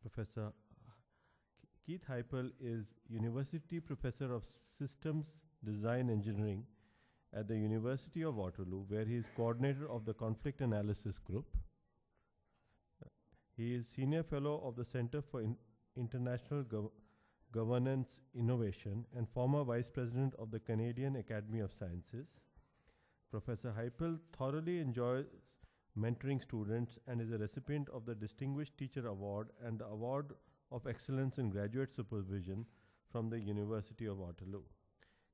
Professor Keith Hipel is University Professor of Systems Design Engineering at the University of Waterloo, where he is coordinator of the Conflict Analysis Group. He is Senior Fellow of the Center for International Governance Innovation and former Vice President of the Canadian Academy of Sciences. Professor Hipel thoroughly enjoys mentoring students and is a recipient of the Distinguished Teacher Award and the Award of Excellence in Graduate Supervision from the University of Waterloo.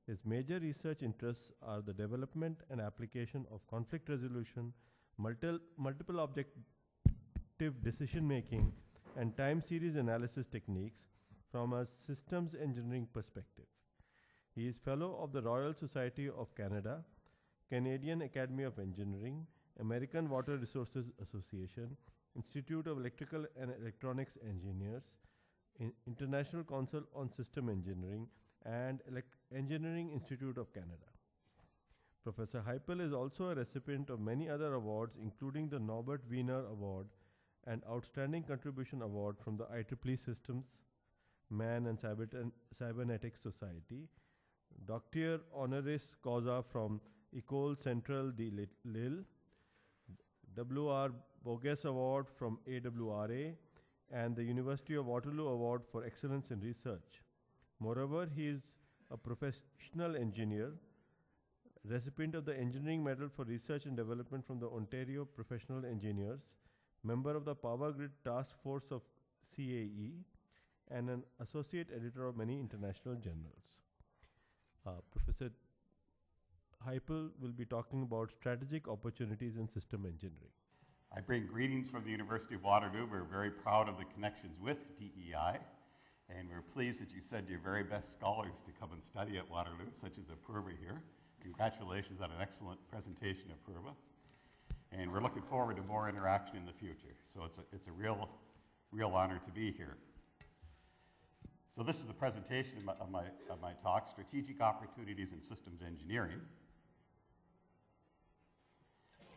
His major research interests are the development and application of conflict resolution, multiple objective decision making, and time series analysis techniques from a systems engineering perspective. He is Fellow of the Royal Society of Canada, Canadian Academy of Engineering, American Water Resources Association, Institute of Electrical and Electronics Engineers, International Council on System Engineering, and Engineering Institute of Canada. Professor Hipel is also a recipient of many other awards, including the Norbert Wiener Award and Outstanding Contribution Award from the IEEE Systems Man and Cybernetics Society, Doctor Honoris Causa from École Centrale de Lille, W.R. Bogus Award from AWRA, and the University of Waterloo Award for Excellence in Research. Moreover, he is a professional engineer, recipient of the Engineering Medal for Research and Development from the Ontario Professional Engineers, member of the Power Grid Task Force of CAE, and an associate editor of many international journals. Professor Hipel will be talking about strategic opportunities in system engineering. I bring greetings from the University of Waterloo. We're very proud of the connections with DEI, and we're pleased that you send your very best scholars to come and study at Waterloo, such as Apurva here. Congratulations on an excellent presentation, Apurva. And we're looking forward to more interaction in the future. So it's a real honor to be here. So this is the presentation of my talk, Strategic Opportunities in Systems Engineering.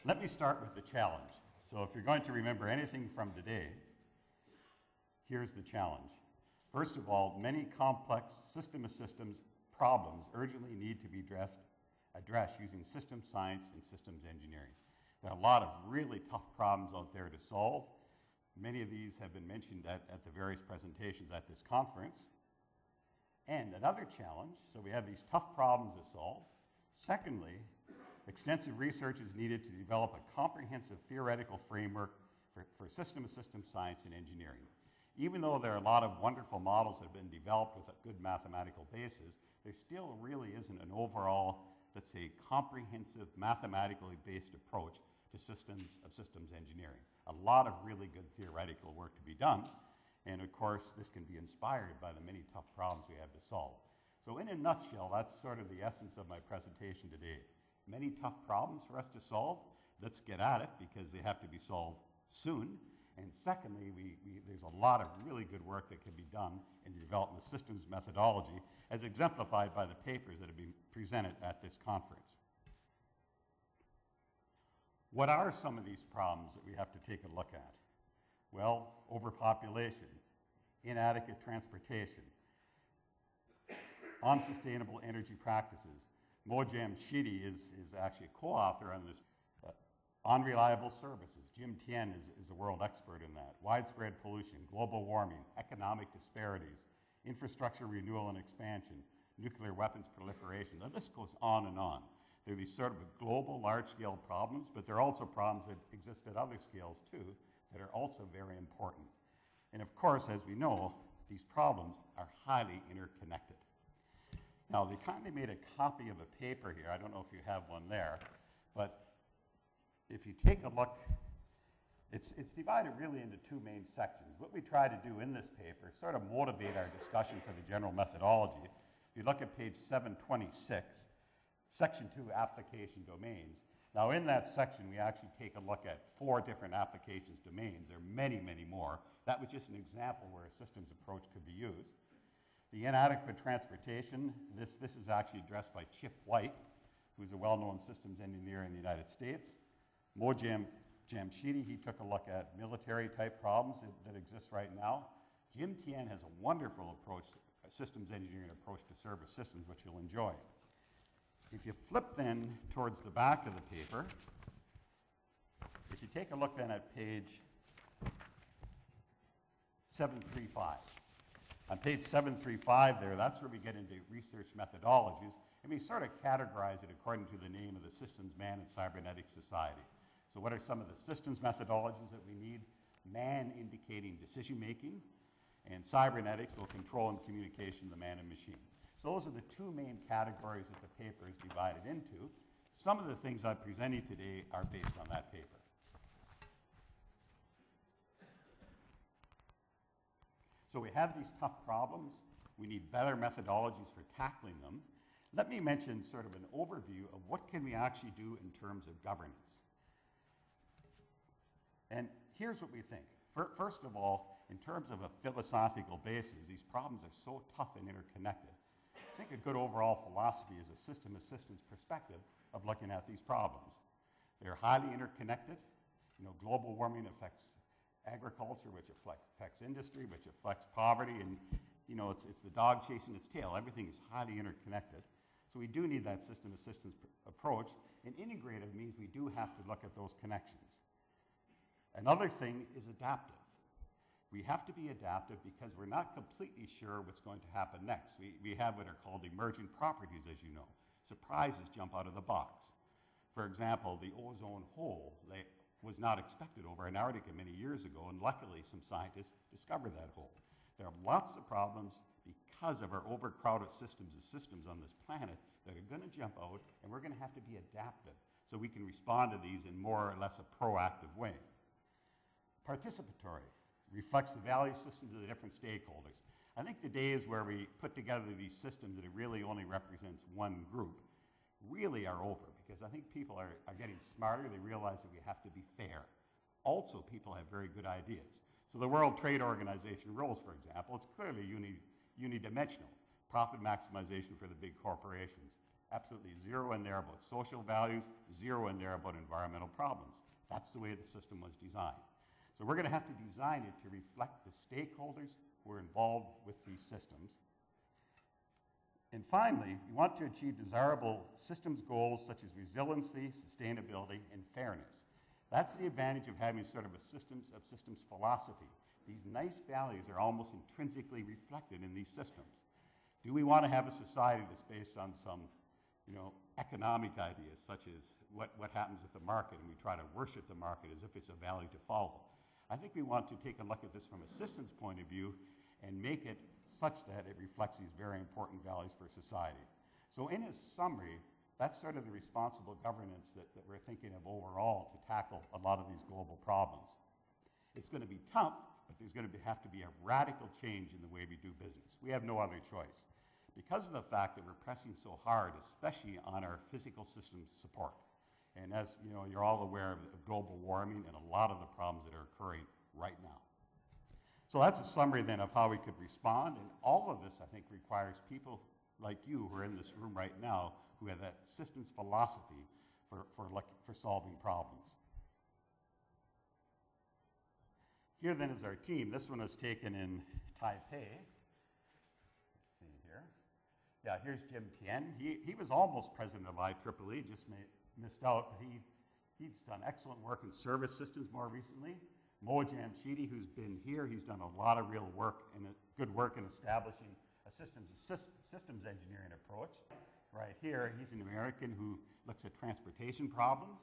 Let me start with the challenge. So if you're going to remember anything from today, here's the challenge. First of all, many complex system of systems problems urgently need to be addressed using systems science and systems engineering. There are a lot of really tough problems out there to solve. Many of these have been mentioned at the various presentations at this conference. And another challenge, so we have these tough problems to solve. Secondly, extensive research is needed to develop a comprehensive theoretical framework for system of systems science and engineering. Even though there are a lot of wonderful models that have been developed with a good mathematical basis, there still really isn't an overall, let's say, comprehensive mathematically based approach to systems engineering. A lot of really good theoretical work to be done, and of course this can be inspired by the many tough problems we have to solve. So in a nutshell, that's sort of the essence of my presentation today. Many tough problems for us to solve. Let's get at it because they have to be solved soon. And secondly, there's a lot of really good work that can be done in the development of systems methodology as exemplified by the papers that have been presented at this conference. What are some of these problems that we have to take a look at? Well, overpopulation, inadequate transportation, unsustainable energy practices. Mojam Shidi is actually a co-author on this. Unreliable services. Jim Tien is a world expert in that. Widespread pollution, global warming, economic disparities, infrastructure renewal and expansion, nuclear weapons proliferation. The list goes on and on. There are these sort of global, large-scale problems, but there are also problems that exist at other scales too that are also very important. And of course, as we know, these problems are highly interconnected. Now, they kindly made a copy of a paper here. I don't know if you have one there, but if you take a look, it's divided really into two main sections. What we try to do in this paper is sort of motivate our discussion for the general methodology. If you look at page 726, section 2, application domains. Now in that section, we actually take a look at 4 different applications domains. There are many, many more. That was just an example where a systems approach could be used. The inadequate transportation, this is actually addressed by Chip White, who's a well-known systems engineer in the United States. Mojam Jamshidi, he took a look at military-type problems that exist right now. Jim Tien has a wonderful approach, a systems engineering approach to service systems, which you'll enjoy. If you flip then towards the back of the paper, if you take a look then at page 735. On page 735 there, that's where we get into research methodologies, and we sort of categorize it according to the name of the Systems Man and Cybernetics Society. So what are some of the systems methodologies that we need? Man indicating decision making, and cybernetics will control and communication of the man and machine. So those are the two main categories that the paper is divided into. Some of the things I'm presenting today are based on that paper. So we have these tough problems. We need better methodologies for tackling them. Let me mention sort of an overview of what can we actually do in terms of governance. And here's what we think. First of all, in terms of a philosophical basis, these problems are so tough and interconnected. I think a good overall philosophy is a system of systems perspective of looking at these problems. They're highly interconnected. Global warming affects agriculture, which affects industry, which affects poverty, and it's the dog chasing its tail. Everything is highly interconnected. So we do need that system of systems approach, and integrative means we do have to look at those connections. Another thing is adaptive. We have to be adaptive because we're not completely sure what's going to happen next. We have what are called emergent properties, as you know. Surprises jump out of the box. For example, the ozone hole was not expected over Antarctica many years ago, and luckily some scientists discovered that hole. There are lots of problems because of our overcrowded systems on this planet that are going to jump out, and we're going to have to be adaptive so we can respond to these in more or less a proactive way. Participatory reflects the value systems of the different stakeholders. I think the days where we put together these systems that it really only represents one group really are over, because I think people are getting smarter. They realize that we have to be fair. Also, people have very good ideas. So the World Trade Organization rules, for example, it's clearly unidimensional. Profit maximization for the big corporations. Absolutely zero in there about social values, zero in there about environmental problems. That's the way the system was designed. So we're going to have to design it to reflect the stakeholders who are involved with these systems. And finally, we want to achieve desirable systems goals such as resiliency, sustainability, and fairness. That's the advantage of having sort of a systems philosophy. These nice values are almost intrinsically reflected in these systems. Do we want to have a society that's based on some economic ideas, such as what happens with the market, and we try to worship the market as if it's a value to follow? I think we want to take a look at this from a systems point of view and make it such that it reflects these very important values for society. So in a summary, that's sort of the responsible governance that we're thinking of overall to tackle a lot of these global problems. It's going to be tough, but there's going to have to be a radical change in the way we do business. We have no other choice because of the fact that we're pressing so hard, especially on our physical systems support. And as you're all aware of global warming and a lot of the problems that are occurring right now. So that's a summary then of how we could respond, and all of this, I think, requires people like you who are in this room right now who have that systems philosophy for solving problems. Here then is our team. This one was taken in Taipei. Let's see here. Yeah, here's Jim Tien. He was almost president of IEEE, just missed out. He's done excellent work in service systems more recently. Mo Jamshidi, who's been here, he's done a lot of real work and good work in establishing a systems engineering approach. Right here, he's an American who looks at transportation problems.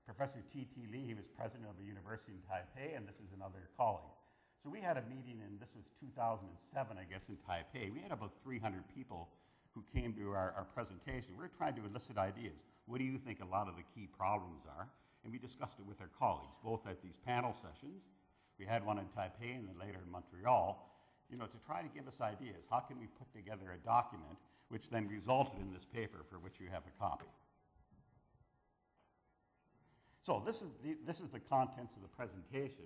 Professor T.T. Lee, he was president of a university in Taipei, and this is another colleague. So we had a meeting, and this was 2007, I guess, in Taipei. We had about 300 people who came to our presentation. We were trying to elicit ideas. What do you think a lot of the key problems are? And we discussed it with our colleagues, both at these panel sessions. We had one in Taipei and then later in Montreal, to try to give us ideas. How can we put together a document which then resulted in this paper for which you have a copy? So this is the contents of the presentation.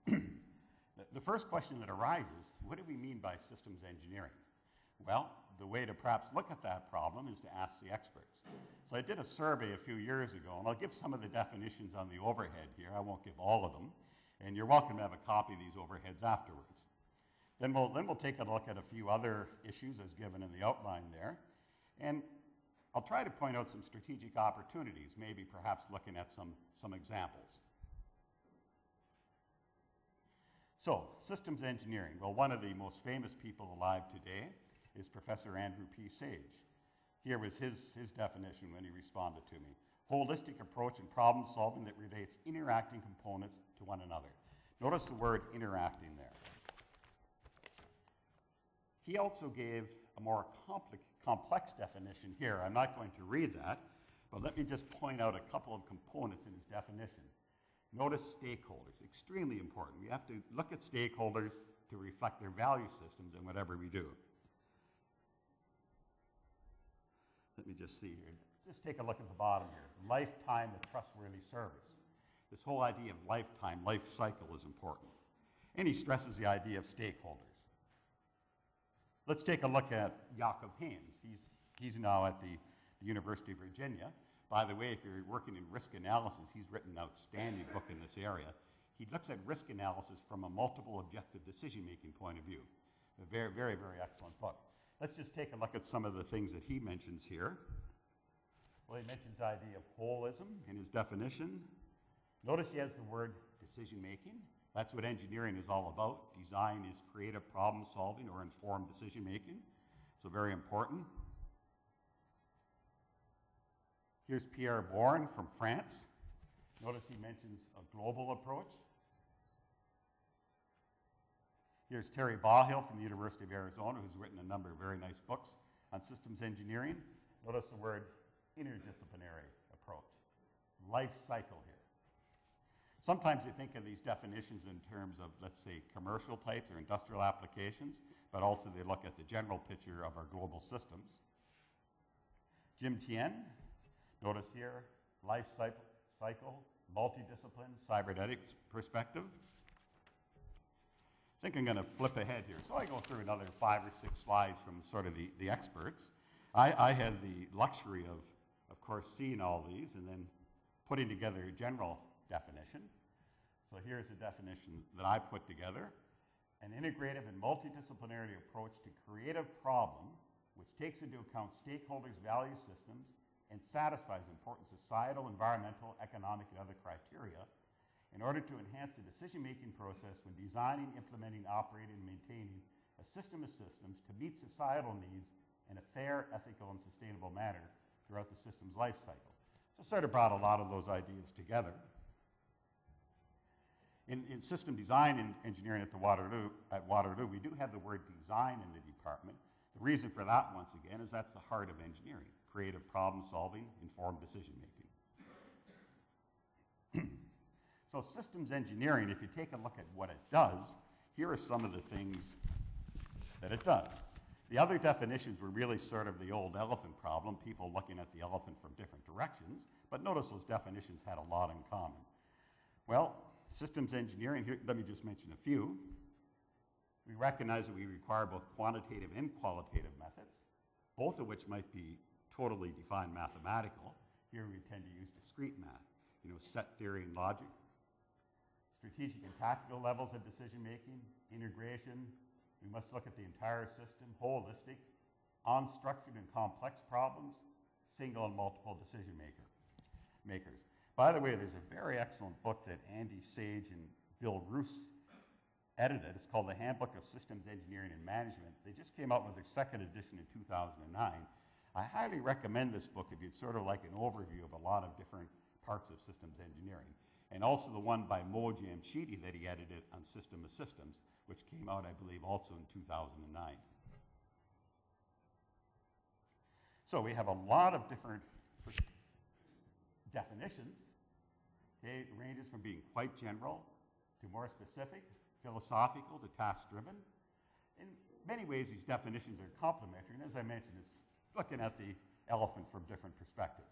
The first question that arises, what do we mean by systems engineering? Well, the way to perhaps look at that problem is to ask the experts. So I did a survey a few years ago, and I'll give some of the definitions on the overhead here. I won't give all of them, and you're welcome to have a copy of these overheads afterwards. Then we'll take a look at a few other issues as given in the outline there. And I'll try to point out some strategic opportunities, maybe perhaps looking at some examples. So, systems engineering. Well, one of the most famous people alive today is Professor Andrew P. Sage. Here was his definition when he responded to me. Holistic approach in problem solving that relates interacting components to one another. Notice the word interacting there. He also gave a more complex definition here. I'm not going to read that, but let me just point out a couple of components in his definition. Notice stakeholders, extremely important. We have to look at stakeholders to reflect their value systems in whatever we do. Let me just see here. Just take a look at the bottom here. Lifetime of trustworthy service. This whole idea of lifetime, life cycle is important. And he stresses the idea of stakeholders. Let's take a look at Jakob Haynes. He's now at the University of Virginia. By the way, if you're working in risk analysis, he's written an outstanding book in this area. He looks at risk analysis from a multiple objective decision-making point of view. A very, very, very excellent book. Let's just take a look at some of the things that he mentions here. Well, he mentions the idea of holism in his definition. Notice he has the word decision-making. That's what engineering is all about. Design is creative problem-solving or informed decision-making. So very important. Here's Pierre Bourne from France. Notice he mentions a global approach. Here's Terry Bahill from the University of Arizona, who's written a number of very nice books on systems engineering. Notice the word interdisciplinary approach. Life cycle here. Sometimes you think of these definitions in terms of, let's say, commercial types or industrial applications, but also they look at the general picture of our global systems. Jim Tien, notice here, life cycle, multidiscipline, cybernetics perspective. I think I'm going to flip ahead here. So I go through another 5 or 6 slides from sort of the experts. I had the luxury of course, seeing all these and then putting together a general definition. So here's a definition that I put together. An integrative and multidisciplinary approach to creative problem which takes into account stakeholders' value systems and satisfies important societal, environmental, economic, and other criteria in order to enhance the decision-making process when designing, implementing, operating, and maintaining a system of systems to meet societal needs in a fair, ethical, and sustainable manner throughout the system's life cycle. So sort of brought a lot of those ideas together. In system design and engineering at Waterloo, we do have the word design in the department. The reason for that, once again, is that's the heart of engineering, creative problem solving, informed decision making. So systems engineering, if you take a look at what it does, here are some of the things that it does. The other definitions were really sort of the old elephant problem, people looking at the elephant from different directions, but notice those definitions had a lot in common. Well, systems engineering, here, let me just mention a few. We recognize that we require both quantitative and qualitative methods, both of which might be totally defined mathematical. Here we tend to use discrete math, set theory and logic. Strategic and tactical levels of decision making, integration. We must look at the entire system, holistic, unstructured and complex problems, single and multiple decision makers. By the way, there's a very excellent book that Andy Sage and Bill Roos edited. It's called The Handbook of Systems Engineering and Management. They just came out with their second edition in 2009. I highly recommend this book if you'd sort of like an overview of a lot of different parts of systems engineering. And also the one by Mo Jamshidi that he edited on System of Systems, which came out, I believe, also in 2009. So we have a lot of different definitions. Okay, it ranges from being quite general to more specific, philosophical to task-driven. In many ways, these definitions are complementary, and as I mentioned, it's looking at the elephant from different perspectives.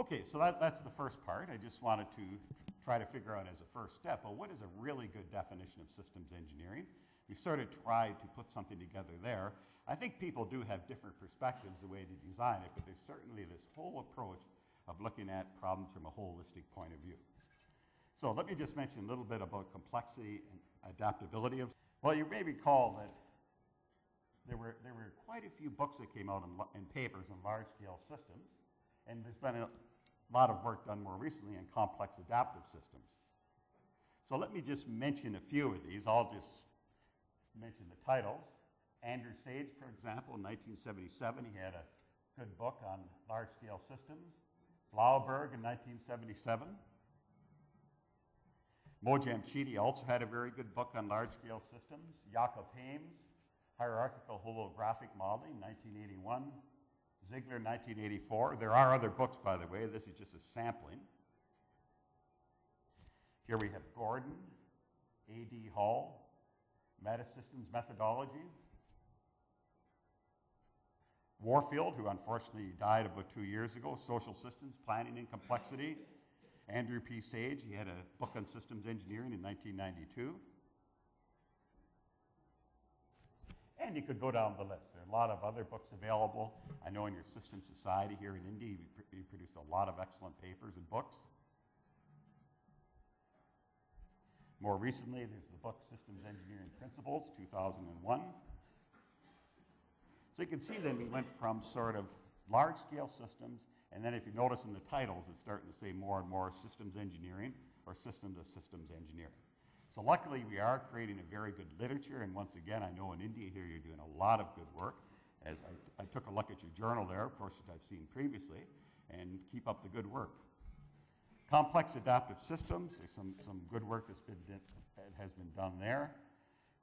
Okay, so that's the first part. I just wanted to try to figure out as a first step, well, what is a really good definition of systems engineering? We sort of tried to put something together there. I think people do have different perspectives the way to design it, but there's certainly this whole approach of looking at problems from a holistic point of view. So let me just mention a little bit about complexity and adaptability of. Well, you may recall that there were quite a few books that came out in papers on large-scale systems, and there's been a lot of work done more recently in complex adaptive systems. So let me just mention a few of these. I'll just mention the titles. Andrew Sage, for example, in 1977, he had a good book on large-scale systems. Blauberg in 1977. Mo Jamshidi also had a very good book on large-scale systems. Yakov Hames, Hierarchical Holographic Modeling, 1981. Ziegler, 1984. There are other books, by the way. This is just a sampling. Here we have Gordon, A.D. Hall, Metasystems Methodology. Warfield, who unfortunately died about 2 years ago, Social Systems, Planning and Complexity. Andrew P. Sage, he had a book on systems engineering in 1992. And you could go down the list. There are a lot of other books available. I know in your System Society here in India, you produced a lot of excellent papers and books. More recently, there's the book Systems Engineering Principles, 2001. So you can see then we went from sort of large-scale systems, and then if you notice in the titles, it's starting to say more and more systems engineering or systems of systems engineering. So luckily, we are creating a very good literature, and once again, I know in India here you're doing a lot of good work. As I took a look at your journal there, of course, that I've seen previously, and keep up the good work. Complex adaptive systems, there's some good work that has been done there.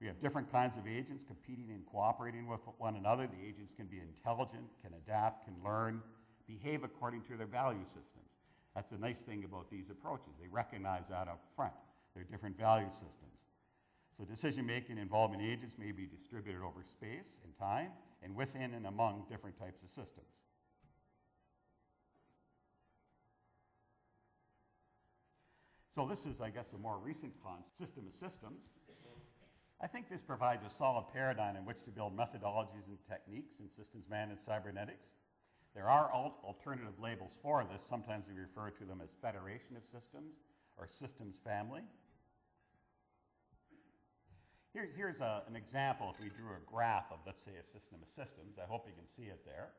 We have different kinds of agents competing and cooperating with one another. The agents can be intelligent, can adapt, can learn, behave according to their value systems. That's a nice thing about these approaches. They recognize that up front. They're different value systems. So decision-making involving agents may be distributed over space and time and within and among different types of systems. So this is, I guess, a more recent concept, system of systems. I think this provides a solid paradigm in which to build methodologies and techniques in systems managed cybernetics. There are alternative labels for this. Sometimes we refer to them as federation of systems or systems family. Here's an example if we drew a graph of, let's say, a system of systems. I hope you can see it there.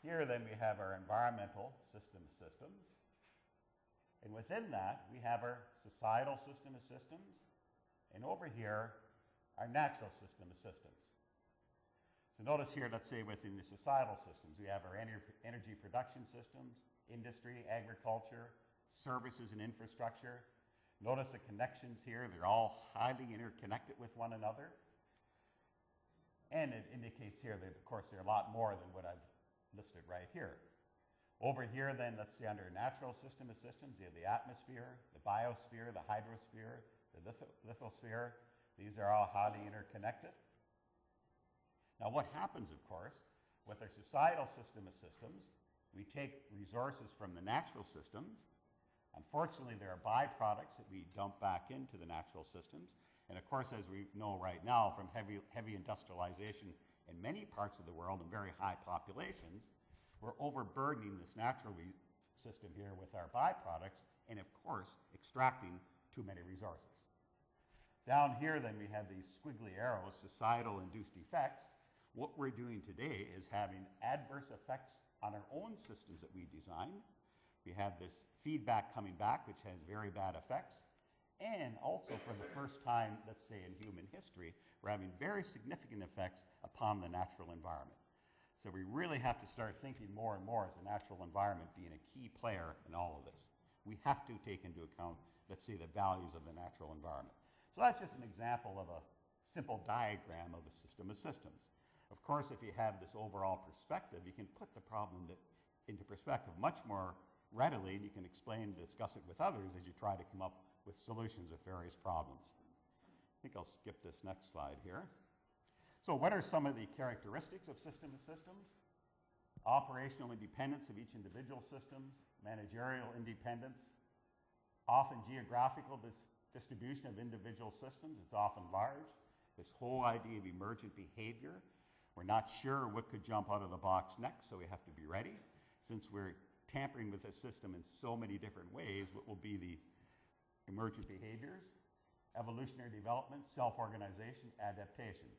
Here then we have our environmental system of systems. And within that, we have our societal system of systems. And over here, our natural system of systems. So notice here, let's say within the societal systems, we have our energy production systems, industry, agriculture, services and infrastructure. Notice the connections here, they're all highly interconnected with one another. And it indicates here that, of course, there are a lot more than what I've listed right here. Over here, then, let's say under natural system of systems, you have the atmosphere, the biosphere, the hydrosphere, the lithosphere. These are all highly interconnected. Now, what happens, of course, with our societal system of systems, we take resources from the natural systems. Unfortunately, there are byproducts that we dump back into the natural systems. And of course, as we know right now from heavy industrialization in many parts of the world and very high populations, we're overburdening this natural system here with our byproducts and, of course, extracting too many resources. Down here, then, we have these squiggly arrows, societal induced effects. What we're doing today is having adverse effects on our own systems that we design. We have this feedback coming back, which has very bad effects. And also, for the first time, let's say in human history, we're having very significant effects upon the natural environment. So we really have to start thinking more and more as the natural environment being a key player in all of this. We have to take into account, let's say, the values of the natural environment. So that's just an example of a simple diagram of a system of systems. Of course, if you have this overall perspective, you can put the problem into perspective much more readily, and you can explain and discuss it with others as you try to come up with solutions of various problems. I think I'll skip this next slide here. So what are some of the characteristics of system of systems? Operational independence of each individual systems, managerial independence, often geographical distribution of individual systems. It's often large. This whole idea of emergent behavior. We're not sure what could jump out of the box next, so we have to be ready. Since we're tampering with the system in so many different ways, what will be the emergent behaviors, evolutionary development, self-organization, adaptation.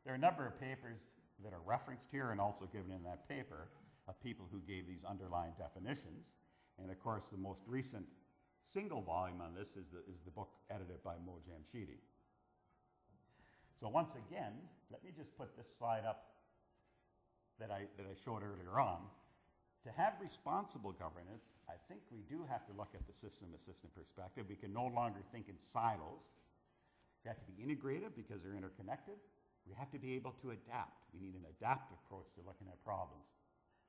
There are a number of papers that are referenced here and also given in that paper of people who gave these underlying definitions. And of course, the most recent single volume on this is the book edited by Mo Jamshidi. So once again, let me just put this slide up that I showed earlier on. To have responsible governance, I think we do have to look at the system-to-system perspective. We can no longer think in silos. We have to be integrated because they're interconnected. We have to be able to adapt. We need an adaptive approach to looking at problems.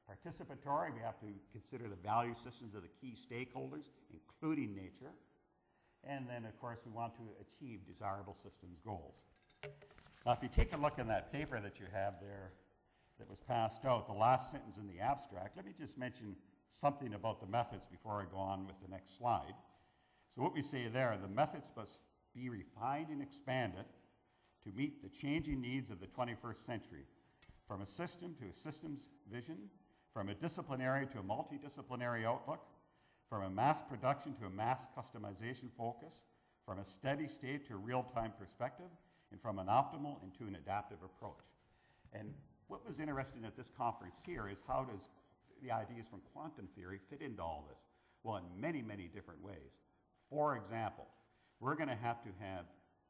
Participatory, we have to consider the value systems of the key stakeholders, including nature. And then, of course, we want to achieve desirable systems goals. Now, if you take a look in that paper that you have there that was passed out, the last sentence in the abstract, let me just mention something about the methods before I go on with the next slide. So what we say there, the methods must be refined and expanded to meet the changing needs of the 21st century, from a system to a systems vision, from a disciplinary to a multidisciplinary outlook, from a mass production to a mass customization focus, from a steady state to a real-time perspective, and from an optimal into an adaptive approach. And what was interesting at this conference here is how does the ideas from quantum theory fit into all this? Well, in many, many different ways. For example, we're going to have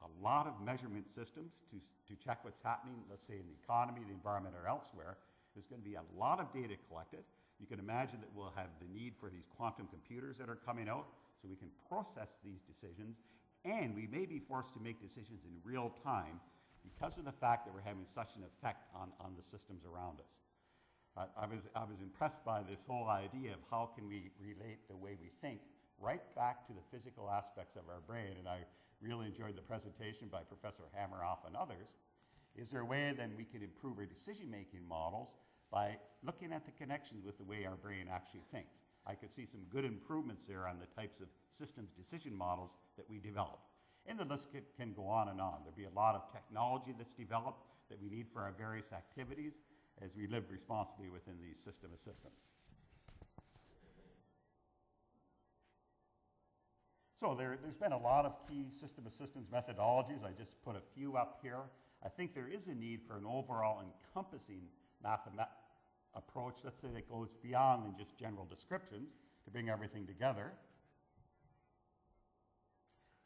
a lot of measurement systems to check what's happening, let's say in the economy, the environment, or elsewhere. There's going to be a lot of data collected. You can imagine that we'll have the need for these quantum computers that are coming out so we can process these decisions, and we may be forced to make decisions in real time because of the fact that we're having such an effect on the systems around us. I was impressed by this whole idea of how can we relate the way we think right back to the physical aspects of our brain, and I really enjoyed the presentation by Professor Hammeroff and others. Is there a way then we can improve our decision-making models by looking at the connections with the way our brain actually thinks? I could see some good improvements there on the types of systems decision models that we develop. And the list can go on and on. There'll be a lot of technology that's developed that we need for our various activities as we live responsibly within these system of systems. So there's been a lot of key system of systems methodologies. I just put a few up here. I think there is a need for an overall encompassing approach, let's say, that goes beyond than just general descriptions to bring everything together.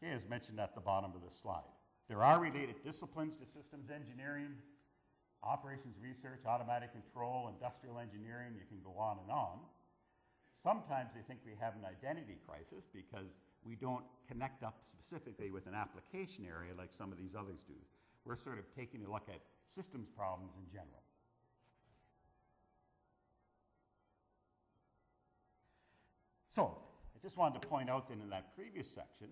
Okay, as mentioned at the bottom of this slide. There are related disciplines to systems engineering, operations research, automatic control, industrial engineering, you can go on and on. Sometimes they think we have an identity crisis because we don't connect up specifically with an application area like some of these others do. We're sort of taking a look at systems problems in general. So, I just wanted to point out that in that previous section,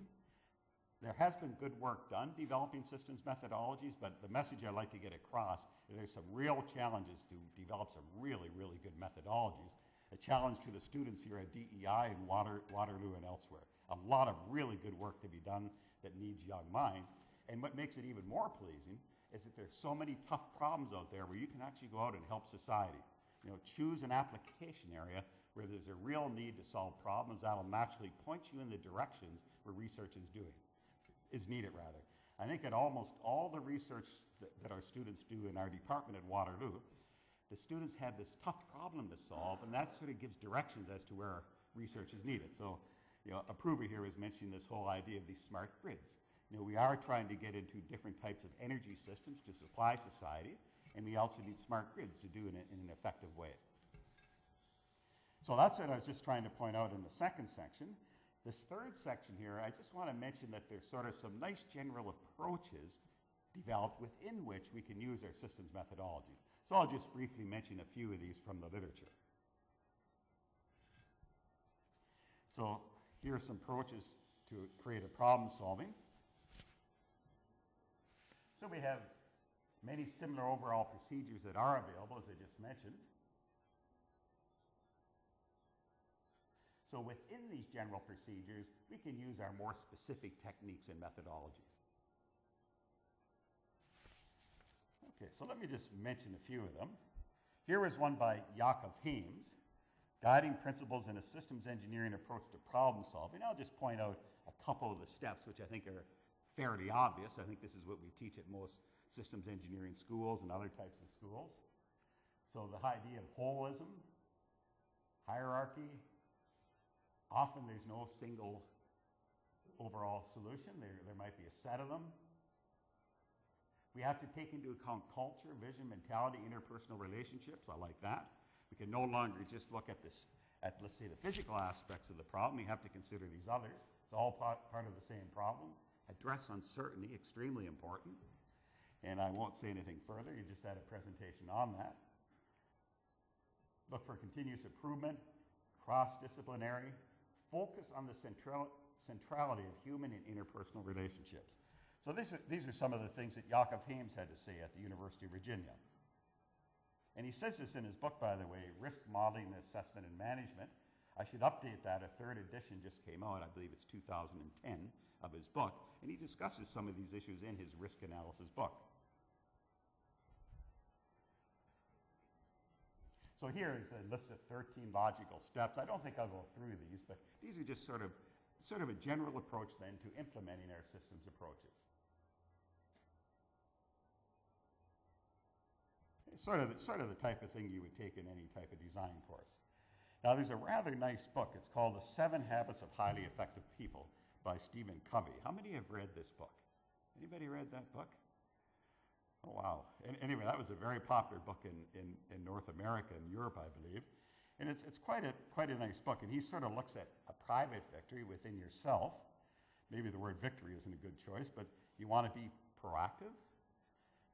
there has been good work done developing systems methodologies, but the message I'd like to get across is there's some real challenges to develop some really, really good methodologies. A challenge to the students here at DEI and Waterloo and elsewhere. A lot of really good work to be done that needs young minds. And what makes it even more pleasing is that there's so many tough problems out there where you can actually go out and help society. You know, choose an application area where there's a real need to solve problems that'll naturally point you in the directions where research is needed rather. I think at almost all the research that our students do in our department at Waterloo, the students have this tough problem to solve, and that sort of gives directions as to where research is needed. So, you know, Approver here is mentioning this whole idea of these smart grids. You know, we are trying to get into different types of energy systems to supply society, and we also need smart grids to do it in an effective way. So that's what I was just trying to point out in the second section. This third section here, I just want to mention that there's sort of some nice general approaches developed within which we can use our systems methodology. So I'll just briefly mention a few of these from the literature. So here are some approaches to creative problem solving. So we have many similar overall procedures that are available, as I just mentioned. So within these general procedures, we can use our more specific techniques and methodologies. Okay, so let me just mention a few of them. Here is one by Jakob Heems, Guiding Principles in a Systems Engineering Approach to Problem Solving. I'll just point out a couple of the steps, which I think are fairly obvious. I think this is what we teach at most systems engineering schools and other types of schools. So the idea of holism, hierarchy, often there's no single overall solution. There might be a set of them. We have to take into account culture, vision, mentality, interpersonal relationships. I like that. We can no longer just look at this, let's say, the physical aspects of the problem. We have to consider these others. It's all part of the same problem. Address uncertainty, extremely important. And I won't say anything further. You just had a presentation on that. Look for continuous improvement, cross-disciplinary, focus on the centrality of human and interpersonal relationships. So these are some of the things that Jakob Hames had to say at the University of Virginia. And he says this in his book, by the way, Risk Modeling, Assessment, and Management. I should update that. A third edition just came out. I believe it's 2010 of his book. And he discusses some of these issues in his risk analysis book. So here is a list of 13 logical steps. I don't think I'll go through these, but these are just sort of a general approach then to implementing our systems approaches. It's sort of the type of thing you would take in any type of design course. Now there's a rather nice book. It's called The 7 Habits of Highly Effective People by Stephen Covey. How many have read this book? Anybody read that book? Oh, wow. And anyway, that was a very popular book in North America and Europe, I believe. And it's quite a nice book. And he sort of looks at a private victory within yourself. Maybe the word victory isn't a good choice, but you want to be proactive.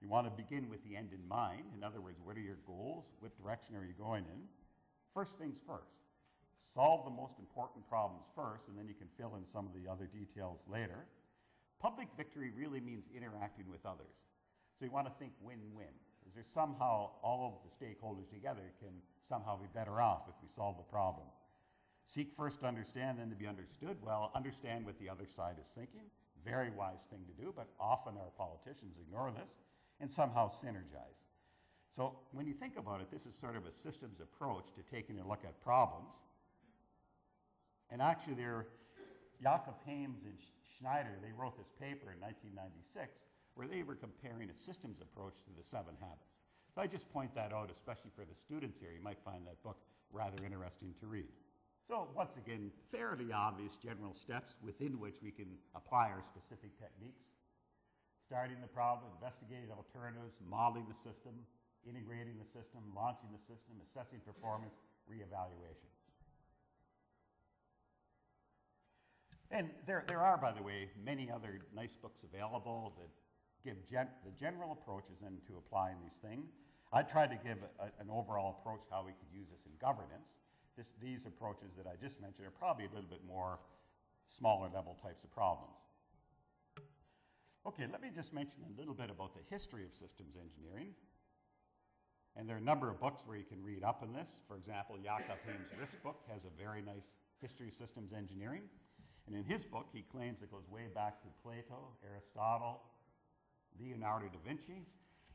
You want to begin with the end in mind. In other words, what are your goals? What direction are you going in? First things first. Solve the most important problems first, and then you can fill in some of the other details later. Public victory really means interacting with others. So you want to think win-win. Is there somehow all of the stakeholders together can somehow be better off if we solve the problem? Seek first to understand, then to be understood. Well, understand what the other side is thinking. Very wise thing to do, but often our politicians ignore this, and somehow synergize. So when you think about it, this is sort of a systems approach to taking a look at problems. And actually Jakob Hames and Schneider, they wrote this paper in 1996 where they were comparing a systems approach to the 7 habits. So I just point that out, especially for the students here. You might find that book rather interesting to read. So once again, fairly obvious general steps within which we can apply our specific techniques. Starting the problem, investigating alternatives, modeling the system, integrating the system, launching the system, assessing performance, reevaluation. And there are, by the way, many other nice books available that give the general approaches into applying these things. I tried to give an overall approach how we could use this in governance. These approaches that I just mentioned are probably a little bit more smaller level types of problems. Okay, let me just mention a little bit about the history of systems engineering. And there are a number of books where you can read up on this. For example, Jakob Hames' Risk book has a very nice history of systems engineering. And in his book, he claims it goes way back to Plato, Aristotle, Leonardo da Vinci.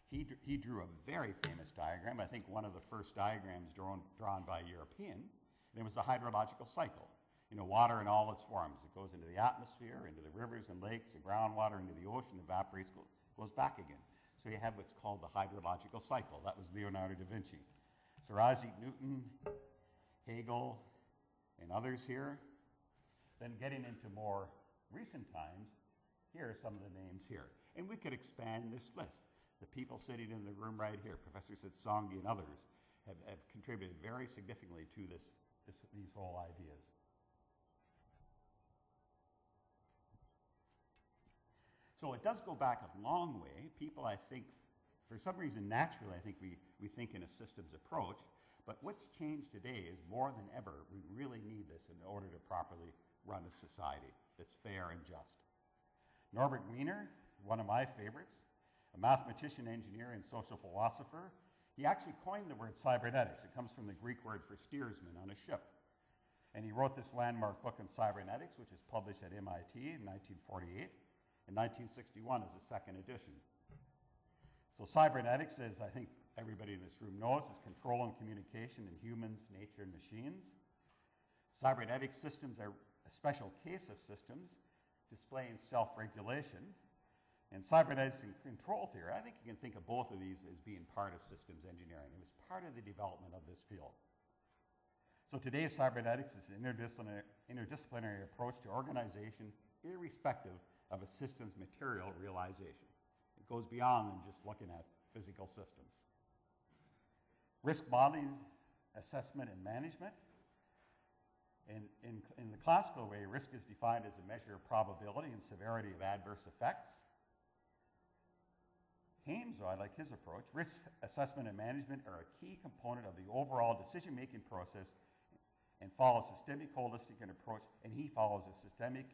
He drew a very famous diagram. I think one of the first diagrams drawn by a European. And it was the hydrological cycle. You know, water in all its forms. It goes into the atmosphere, into the rivers and lakes, the groundwater, into the ocean, evaporates, goes back again. So you have what's called the hydrological cycle. That was Leonardo da Vinci. Sir Isaac Newton, Hegel, and others here. Then getting into more recent times, here are some of the names here. And we could expand this list. The people sitting in the room right here, Professor Sitsangi and others, have contributed very significantly to these whole ideas. So it does go back a long way. People, I think, for some reason, naturally, I think we think in a systems approach. But what's changed today is more than ever, we really need this in order to properly run a society that's fair and just. Norbert Wiener, one of my favorites, a mathematician, engineer, and social philosopher, he actually coined the word cybernetics. It comes from the Greek word for steersman on a ship. And he wrote this landmark book on cybernetics, which is published at MIT in 1948. In 1961 is the second edition. So cybernetics, as I think everybody in this room knows, is control and communication in humans, nature, and machines. Cybernetic systems are a special case of systems displaying self-regulation, and cybernetics and control theory. I think you can think of both of these as being part of systems engineering. It was part of the development of this field. So today, cybernetics is an interdisciplinary approach to organization, irrespective of a system's material realization. It goes beyond than just looking at physical systems. Risk modeling, assessment, and management. In the classical way, risk is defined as a measure of probability and severity of adverse effects. Hames, I like his approach. Risk assessment and management are a key component of the overall decision-making process and follow a systemic, holistic approach, and he follows a systemic,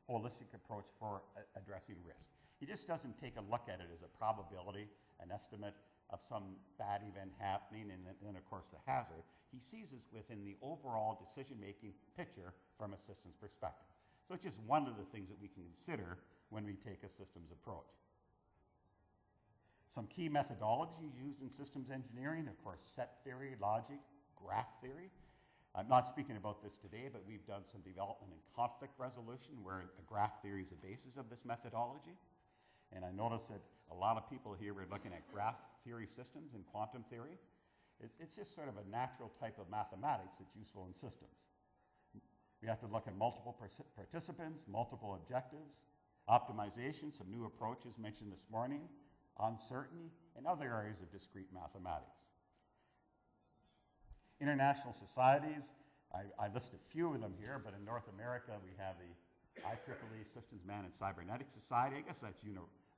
holistic approach for addressing risk. He just doesn't take a look at it as a probability, an estimate of some bad event happening, and then of course the hazard. He sees this within the overall decision-making picture from a systems perspective. So it's just one of the things that we can consider when we take a systems approach. Some key methodologies used in systems engineering, of course, set theory, logic, graph theory. I'm not speaking about this today, but we've done some development in conflict resolution where a graph theory is the basis of this methodology. And I noticed that a lot of people here were looking at graph theory systems and quantum theory. It's just sort of a natural type of mathematics that's useful in systems. We have to look at multiple participants, multiple objectives, optimization, some new approaches mentioned this morning, uncertainty, and other areas of discrete mathematics. International societies, I list a few of them here, but in North America we have the IEEE Systems Managed Cybernetics Society. I guess that's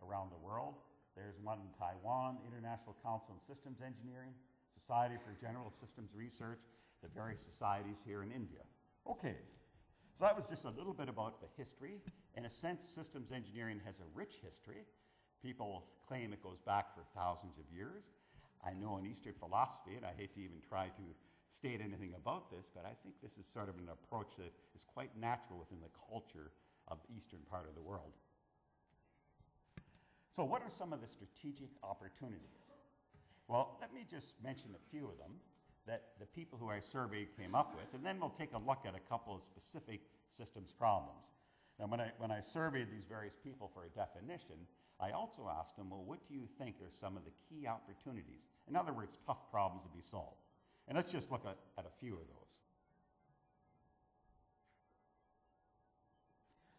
around the world. There's one in Taiwan, International Council on Systems Engineering, Society for General Systems Research, the various societies here in India. Okay, so that was just a little bit about the history. In a sense, systems engineering has a rich history. People claim it goes back for thousands of years. I know in Eastern philosophy, and I hate to even try to state anything about this, but I think this is sort of an approach that is quite natural within the culture of the eastern part of the world. So what are some of the strategic opportunities? Well, let me just mention a few of them that the people who I surveyed came up with, and then we'll take a look at a couple of specific systems problems. Now, when I surveyed these various people for a definition, I also asked them, well, what do you think are some of the key opportunities? In other words, tough problems to be solved. And let's just look at a few of those.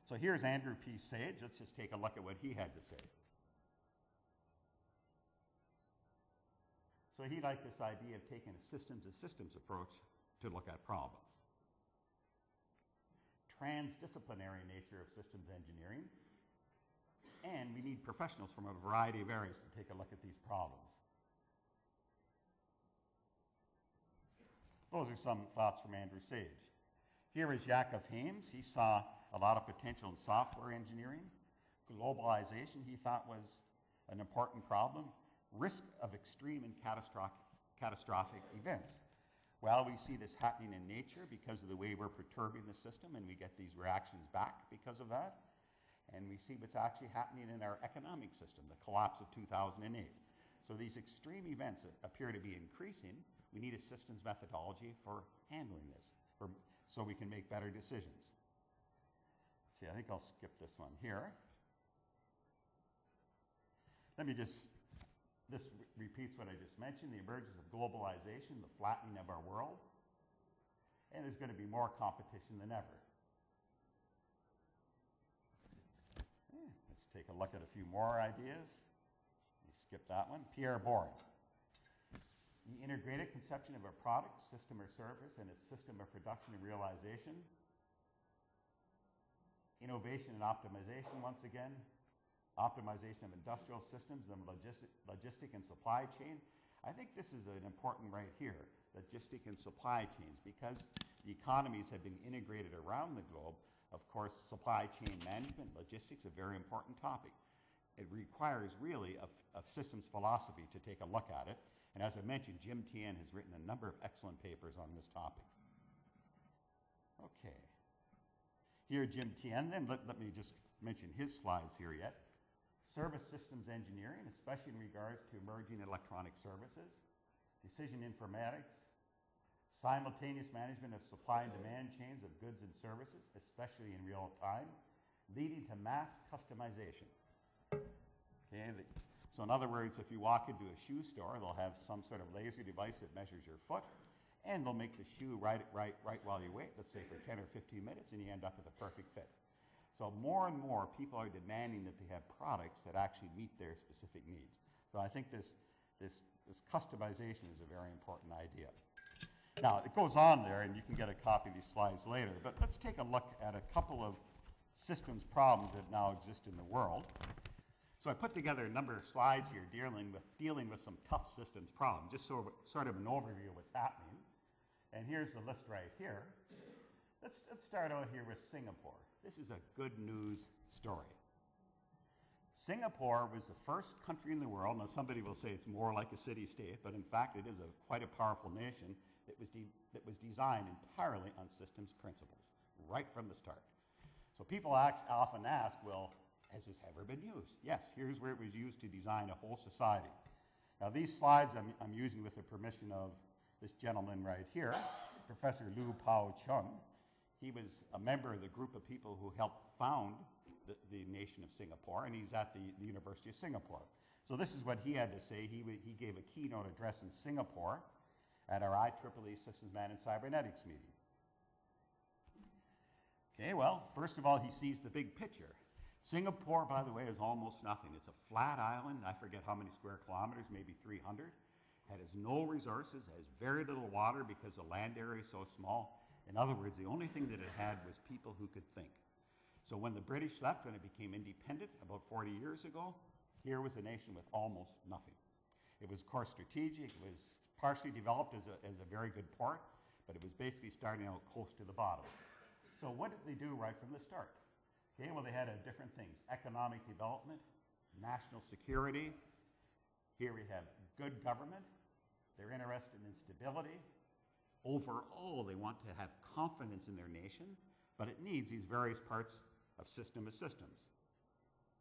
So here's Andrew P. Sage. Let's just take a look at what he had to say. So he liked this idea of taking a systems approach to look at problems. Transdisciplinary nature of systems engineering. And we need professionals from a variety of areas to take a look at these problems. Those are some thoughts from Andrew Sage. Here is Jakob Hames. He saw a lot of potential in software engineering. Globalization, he thought, was an important problem. Risk of extreme and catastrophic events. Well, we see this happening in nature because of the way we're perturbing the system, and we get these reactions back because of that. And we see what's actually happening in our economic system, the collapse of 2008. So these extreme events appear to be increasing. We need a systems methodology for handling this, so we can make better decisions. Let's see, I think I'll skip this one here. This repeats what I just mentioned, the emergence of globalization, the flattening of our world, and there's going to be more competition than ever. Let's take a look at a few more ideas. Let me skip that one. Pierre Bourne. The integrated conception of a product, system, or service and its system of production and realization. Innovation and optimization, once again. Optimization of industrial systems, the logistic and supply chain. I think this is an important right here, logistic and supply chains, because the economies have been integrated around the globe. Of course, supply chain management, logistics, a very important topic. It requires really a systems philosophy to take a look at it. And as I mentioned, Jim Tien has written a number of excellent papers on this topic. Okay. Here, Jim Tien, then let me just mention his slides here yet. Service systems engineering, especially in regards to emerging electronic services, decision informatics, simultaneous management of supply and demand chains of goods and services, especially in real time, leading to mass customization. Okay, so in other words, if you walk into a shoe store, they'll have some sort of laser device that measures your foot, and they'll make the shoe right while you wait, let's say for 10 or 15 minutes, and you end up with a perfect fit. So more and more people are demanding that they have products that actually meet their specific needs. So I think this customization is a very important idea. Now, it goes on there, and you can get a copy of these slides later, but let's take a look at a couple of systems problems that now exist in the world. So I put together a number of slides here dealing with some tough systems problems, just sort of an overview of what's happening. And here's the list right here. Let's start out here with Singapore. This is a good news story. Singapore was the first country in the world. Now somebody will say it's more like a city-state, but in fact it is quite a powerful nation that was designed entirely on systems principles, right from the start. So people often ask, well, has this ever been used? Yes, here's where it was used to design a whole society. Now these slides I'm using with the permission of this gentleman right here, Professor Liu Pao Chung. He was a member of the group of people who helped found the nation of Singapore, and he's at the University of Singapore. So this is what he had to say. He gave a keynote address in Singapore at our IEEE Systems Man and Cybernetics meeting. Okay, well, first of all, he sees the big picture. Singapore, by the way, is almost nothing. It's a flat island. I forget how many square kilometers, maybe 300. It has no resources, has very little water because the land area is so small. In other words, the only thing that it had was people who could think. So when the British left, when it became independent about 40 years ago, here was a nation with almost nothing. It was, of course, strategic. It was partially developed as a very good port, but it was basically starting out close to the bottom. So what did they do right from the start? Okay, well, they had different things: economic development, national security. Here we have good government. They're interested in stability. Overall, they want to have confidence in their nation, but it needs these various parts of system of systems.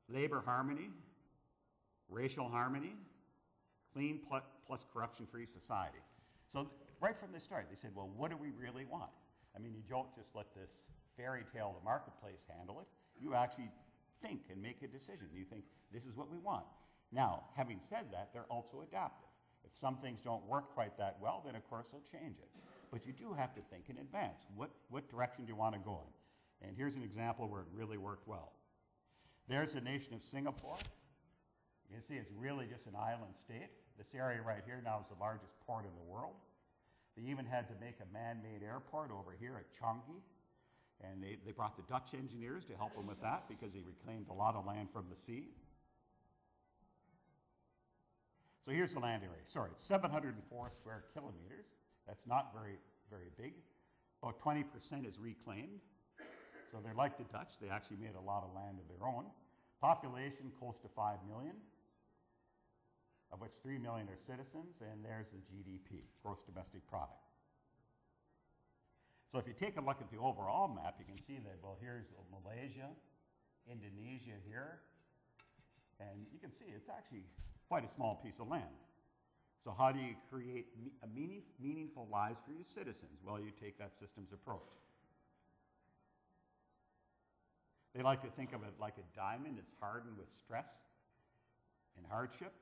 Labor harmony, racial harmony, clean plus corruption-free society. So right from the start, they said, well, what do we really want? I mean, you don't just let this fairy tale of the marketplace handle it. You actually think and make a decision. You think, this is what we want. Now, having said that, they're also adaptive. If some things don't work quite that well, then of course they'll change it. But you do have to think in advance. What direction do you want to go in? And here's an example where it really worked well. There's the nation of Singapore. You can see it's really just an island state. This area right here now is the largest port in the world. They even had to make a man-made airport over here at Changi. And they brought the Dutch engineers to help them with that because they reclaimed a lot of land from the sea. So here's the land area. Sorry, it's 704 square kilometers. That's not very, very big. About 20% is reclaimed. So they're like the Dutch. They actually made a lot of land of their own. Population close to 5 million, of which 3 million are citizens, and there's the GDP, gross domestic product. So if you take a look at the overall map, you can see that, well, here's Malaysia, Indonesia here, and you can see it's actually quite a small piece of land. So how do you create meaningful lives for your citizens? Well, you take that systems approach. They like to think of it like a diamond. It's hardened with stress and hardship.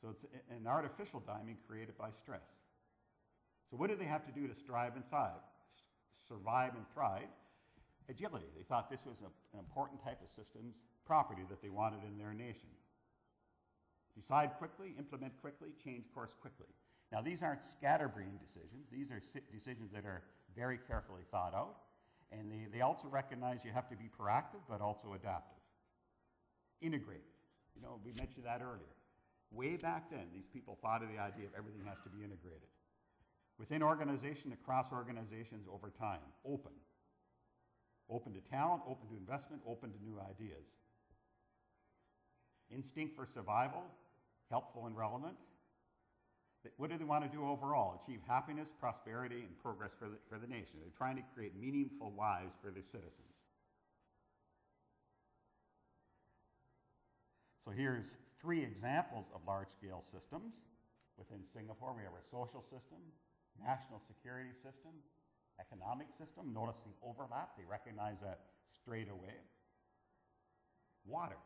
So it's an artificial diamond created by stress. So what do they have to do to strive and thrive? Survive and thrive? Agility. They thought this was an important type of systems property that they wanted in their nation. Decide quickly, implement quickly, change course quickly. Now these aren't scatterbrained decisions. These are decisions that are very carefully thought out. And they also recognize you have to be proactive, but also adaptive. Integrated. You know, we mentioned that earlier. Way back then, these people thought of the idea of everything has to be integrated. Within organization, across organizations, over time. Open. Open to talent, open to investment, open to new ideas. Instinct for survival, helpful and relevant. What do they want to do overall? Achieve happiness, prosperity, and progress for the nation. They're trying to create meaningful lives for their citizens. So here's 3 examples of large-scale systems. Within Singapore, we have our social system, national security system, economic system. Notice the overlap. They recognize that straight away. Water,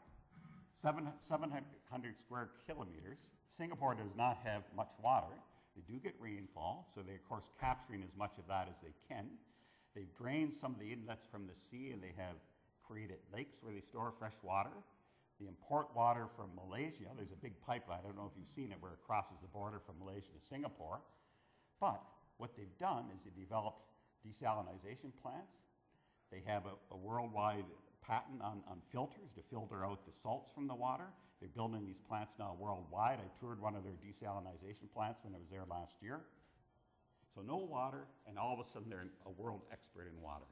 700 square kilometers. Singapore does not have much water. They do get rainfall, so they're, of course, capturing as much of that as they can. They've drained some of the inlets from the sea, and they have created lakes where they store fresh water. They import water from Malaysia. There's a big pipeline. I don't know if you've seen it, where it crosses the border from Malaysia to Singapore. But what they've done is they developed desalination plants. They have a worldwide patent on filters to filter out the salts from the water. They're building these plants now worldwide. I toured one of their desalination plants when I was there last year. So no water, and all of a sudden they're a world expert in water.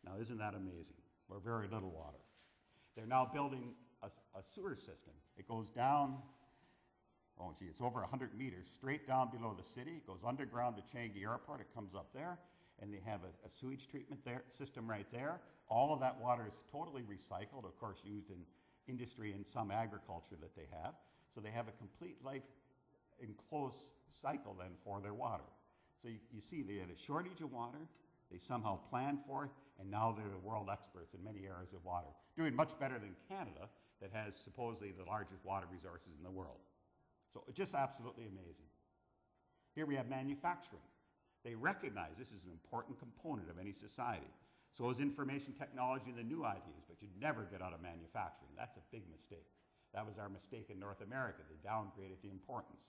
Now, isn't that amazing? Or very little water. They're now building a sewer system. It goes down, oh gee, it's over 100 meters, straight down below the city. It goes underground to Changi Airport. It comes up there, and they have a sewage treatment system right there. All of that water is totally recycled, of course, used in industry and some agriculture that they have. So they have a complete life enclosed cycle then for their water. So you see they had a shortage of water, they somehow planned for it, and now they're the world experts in many areas of water, doing much better than Canada, that has supposedly the largest water resources in the world. So it's just absolutely amazing. Here we have manufacturing. They recognize this is an important component of any society. So is information technology and the new ideas, but you'd never get out of manufacturing. That's a big mistake. That was our mistake in North America. They downgraded the importance.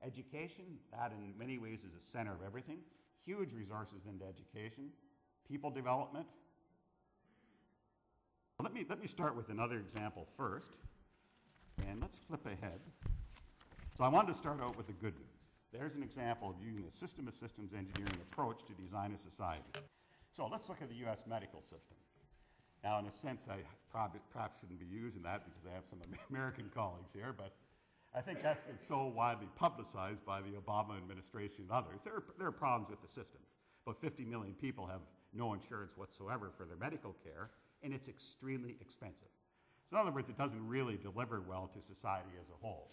Education, that in many ways is the center of everything. Huge resources into education. People development. Let me start with another example first, and let's flip ahead. So I wanted to start out with the good news. There's an example of using a system of systems engineering approach to design a society. So let's look at the US medical system. Now, in a sense, I perhaps shouldn't be using that because I have some American colleagues here, but I think that's been so widely publicized by the Obama administration and others. There are problems with the system. About 50 million people have no insurance whatsoever for their medical care, and it's extremely expensive. So in other words, it doesn't really deliver well to society as a whole.